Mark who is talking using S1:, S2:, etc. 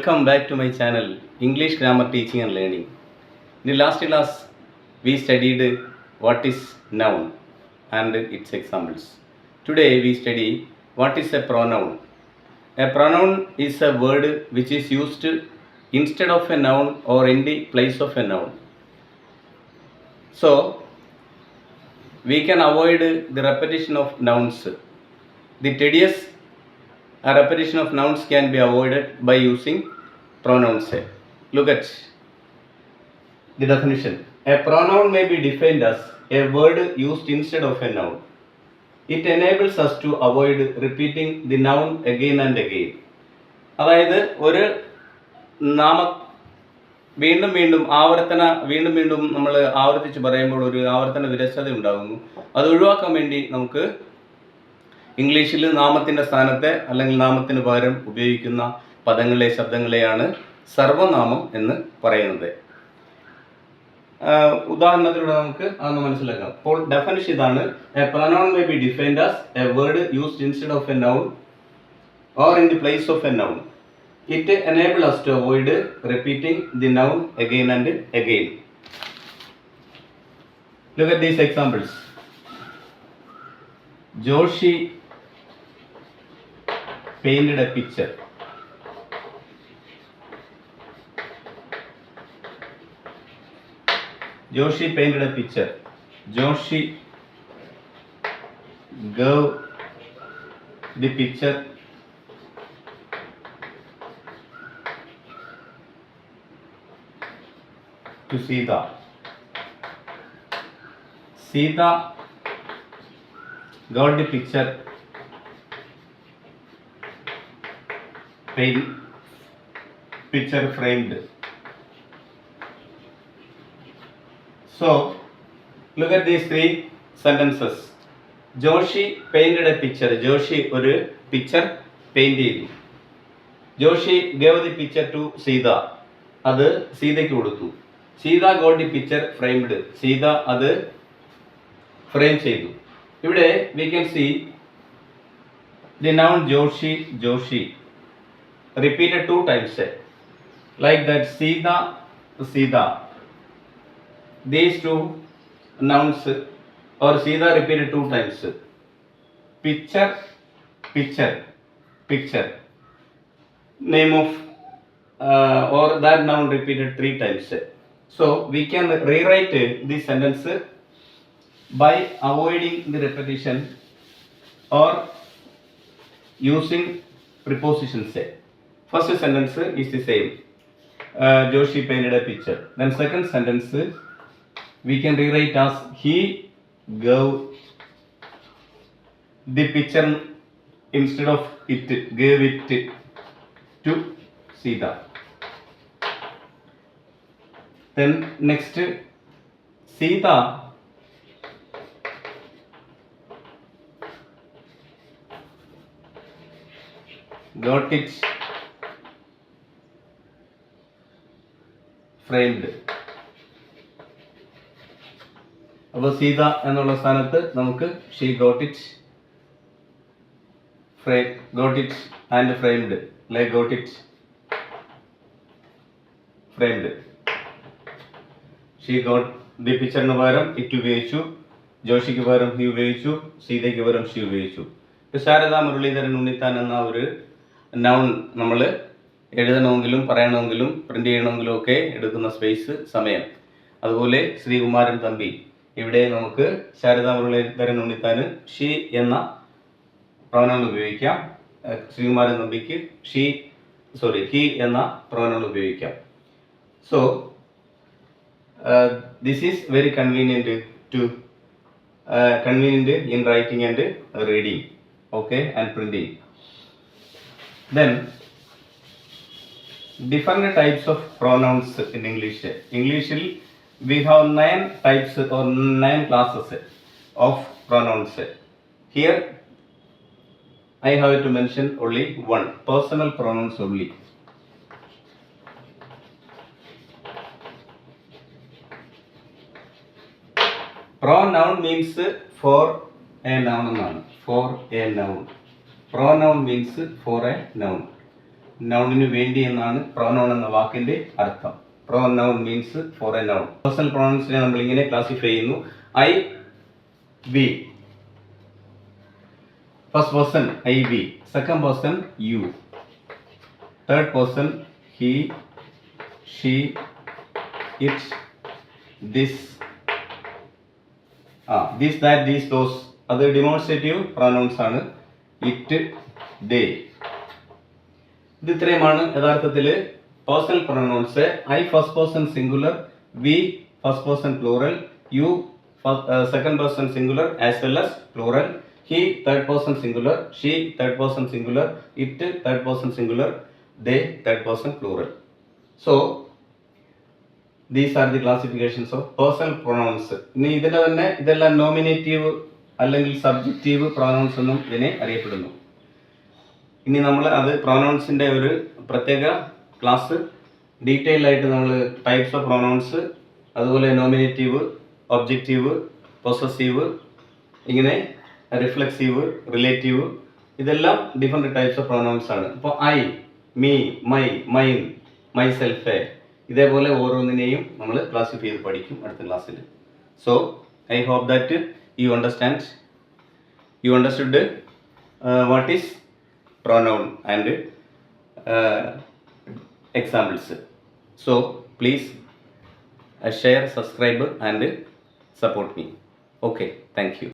S1: Welcome back to my channel English Grammar Teaching and Learning. In the last class, we studied what is noun and its examples. Today we study what is a pronoun. A pronoun is a word which is used instead of a noun or in the place of a noun. So we can avoid the repetition of nouns. The tedious repetition of nouns can be avoided by using pronouns. Look at the definition. A pronoun may be defined as a word used instead of a noun. It enables us to avoid repeating the noun again and again. അതായത് ഒരു നാമ വീണ്ടും വീണ്ടും നമ്മൾ ആവർത്തിച്ച് പറയുമ്പോൾ ഒരു ആവർത്തന വിരസത ഉണ്ടാകുന്നു. അത് ഒഴിവാക്കാൻ വേണ്ടി നമുക്ക് ഇംഗ്ലീഷിൽ നാമത്തിൻ്റെ സ്ഥാനത്തെ അല്ലെങ്കിൽ നാമത്തിന് പകരം ഉപയോഗിക്കുന്ന പദങ്ങളെ ശബ്ദങ്ങളെയാണ് സർവനാമം എന്ന് പറയുന്നത്. ഉദാഹരണത്തിലൂടെ നമുക്ക് അതൊന്ന് മനസ്സിലാക്കാം. അപ്പോൾ ഡെഫിനിഷൻ ഇതാണ്: A pronoun may be defined as A word used instead of A noun or in the place of A noun. It enable us to avoid repeating the noun again and again. Look at these examples. Joshi painted a picture. Joshi painted a picture. Joshi gave the picture to Sita. Sita got the picture framed. So look at these three sentences. Joshi painted a picture. Joshi ഒരു picture paint ചെയ്തു. Joshi gave the picture to Sita. അത് സീതയ്ക്ക് കൊടുത്തു. Sita got the picture framed. Sita അത് frame ചെയ്തു. ഇവിടെ we can see the noun Joshi repeated 2 times, like that. Sita. These 2 nouns or Sita repeated 2 times. Picture. Name of or that noun repeated 3 times. So we can rewrite this sentence by avoiding the repetition or using prepositions. First sentence is the same. Joshi painted a picture. Then second sentence we can rewrite as he gave the picture instead of it, gave it to Sita. Then next, Sita got it framed. അപ്പോൾ സീത എന്നുള്ള സ്ഥാനത്ത് നമുക്ക് she got it and framed, like got it framed. She got the picture ന് പകരം it ഉപയോഗിച്ചു, ജോഷിക്ക് പകരം he ഉപയോഗിച്ചു, സീതയ്ക്ക് പകരം she ഉപയോഗിച്ചു. ഇപ്പോൾ ശാരദ മുരളീധരൻ ഉണ്ണിത്താൻ എന്ന ഒരു നൗൺ നമ്മൾ എഴുതണമെങ്കിലും പറയണമെങ്കിലും പ്രിന്റ് ചെയ്യണമെങ്കിലും ഒക്കെ എടുക്കുന്ന സ്പേസ്, സമയം. അതുപോലെ ശ്രീകുമാരൻ തമ്പി, ഇവിടെ നമുക്ക് ശാരദ മുരളീധരൻ ഉണ്ണിത്താന് ഷീ എന്ന പ്രൊനൗൺ ഉപയോഗിക്കാം. ശ്രീകുമാരൻ തമ്പിക്ക് ഹി എന്ന പ്രൊനൗൺ ഉപയോഗിക്കാം. So this is very convenient in writing and reading, okay, and printing. Then different types of pronouns in English. We have 9 types or 9 classes of pronouns. Here I have to mention only one: personal pronouns only. Pronoun means for a noun. Pronoun means for a noun. നൗണിന് വേണ്ടി എന്നാണ് pronoun എന്ന വാക്കിന്റെ അർത്ഥം. Pronoun means for a noun. Personal പ്രൊനൗൺസിനെ നമ്മൾ ഇങ്ങനെ classify ചെയ്യുന്നു: I, we. First person I, we. Second person you. Third person he, she, it, this, this, that, these, those. അത് ഡിമോൺസ്ട്രേറ്റീവ് പ്രൊനൗൺസ് ആണ്. It, they. ഇത് ഇത്രയുമാണ് യഥാർത്ഥത്തിൽ personal pronouns. I first person singular, we first person plural, you second person singular as well as plural, he third person singular, she third person singular, it third person singular, they third person plural. So these are the classifications of personal pronouns. ഇനി ഇതിൽ തന്നെ ഇതെല്ലാം nominative അല്ലെങ്കിൽ subjective pronounce എന്നും ഇതിനെ അറിയപ്പെടുന്നു. ഇനി നമ്മൾ അത് പ്രൊനൗൺസിൻ്റെ ഒരു പ്രത്യേക ക്ലാസ് ഡീറ്റെയിൽ ആയിട്ട് നമ്മൾ ടൈപ്സ് ഓഫ് പ്രൊനൗൺസ്, അതുപോലെ നോമിനേറ്റീവ്, ഒബ്ജക്റ്റീവ്, പൊസസീവ്, ഇങ്ങനെ റിഫ്ലെക്സീവ്, റിലേറ്റീവ്, ഇതെല്ലാം ഡിഫറെൻറ്റ് ടൈപ്സ് ഓഫ് പ്രൊനൗൺസ് ആണ്. ഇപ്പോൾ I, me, my, mine, myself, ഇതേപോലെ ഓരോന്നിനെയും നമ്മൾ ക്ലാസിഫൈ ചെയ്ത് പഠിക്കും അടുത്ത ക്ലാസ്സിൽ. So I hope that you understood what is pronoun and examples. So please share, subscribe and support me. Okay, thank you.